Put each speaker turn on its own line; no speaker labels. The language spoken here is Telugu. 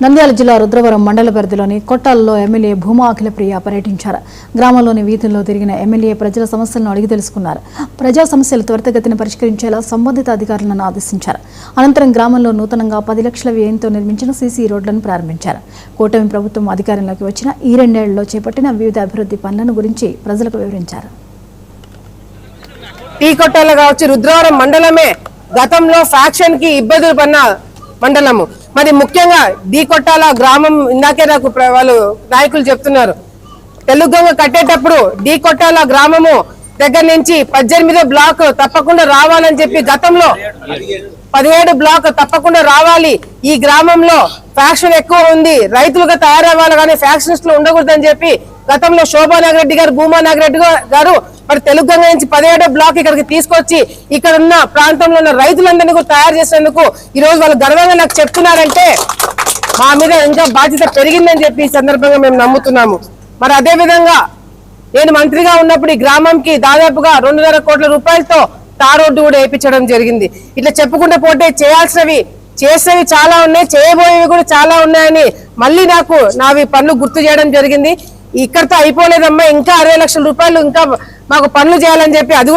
నంద్యాల జిల్లా రుద్రవరం మండల పరిధిలోని కొట్టాలలో ఎమ్మెల్యే భూమా అఖిలప్రియ పర్యటించారు. గ్రామంలోని వీధుల్లో తిరిగిన ఎమ్మెల్యే ప్రజల సమస్యలను అడిగి తెలుసుకున్నారు. ప్రజా సమస్యలు త్వరితగతిన పరిష్కరించేలా సంబంధిత అధికారులను ఆదేశించారు. అనంతరం గ్రామంలో నూతనంగా 10 లక్షల వ్యయంతో నిర్మించిన సీసీ రోడ్లను ప్రారంభించారు. కూటమి ప్రభుత్వం అధికారంలోకి వచ్చిన ఈ 2 ఏళ్లలో చేపట్టిన వివిధ అభివృద్ధి పనులను గురించి ప్రజలకు వివరించారు.
టీ కొట్టాల కావచ్చు రుద్రవరం మండలమే గతంలో ఫ్యాక్షన్ కి ఇబ్బందులు పడిన మండలము. మరి ముఖ్యంగా డి కొట్టాల గ్రామం ఇందాకే నాకు వాళ్ళు నాయకులు చెప్తున్నారు, తెలుగుగంగ కట్టేటప్పుడు డి కొట్టాల గ్రామము దగ్గర నుంచి 18 బ్లాక్ తప్పకుండా రావాలని చెప్పి గతంలో 17 బ్లాక్ తప్పకుండా రావాలి. ఈ గ్రామంలో ఫ్యాక్షన్ ఎక్కువ ఉంది, రైతులుగా తయారవ్వాలి కానీ ఫ్యాక్షనిస్ట్ లో ఉండకూడదని చెప్పి గతంలో శోభా నాగిరెడ్డి గారు, భూమా నాగిరెడ్డి గారు మరి తెలుగుగంగ నుంచి 17 బ్లాక్ ఇక్కడికి తీసుకొచ్చి ఇక్కడ ఉన్న ప్రాంతంలో ఉన్న రైతులందరినీ కూడా తయారు చేసేందుకు ఈ రోజు వాళ్ళు గర్వంగా నాకు చెప్తున్నారంటే మా మీద ఇంకా బాధ్యత పెరిగిందని చెప్పి ఈ సందర్భంగా మేము నమ్ముతున్నాము. మరి అదే విధంగా నేను మంత్రిగా ఉన్నప్పుడు ఈ గ్రామంకి దాదాపుగా 2.5 కోట్ల రూపాయలతో తార్ రోడ్డు కూడా వేయించడం జరిగింది. ఇట్లా చెప్పుకుంటే పోతే చేసేవి చాలా ఉన్నాయి, చేయబోయేవి కూడా చాలా ఉన్నాయని మళ్ళీ నావి పనులు గుర్తు చేయడం జరిగింది. ఇక్కడితో అయిపోలేదమ్మా, ఇంకా 60 లక్షల రూపాయలు ఇంకా మాకు పనులు చేయాలని చెప్పి అది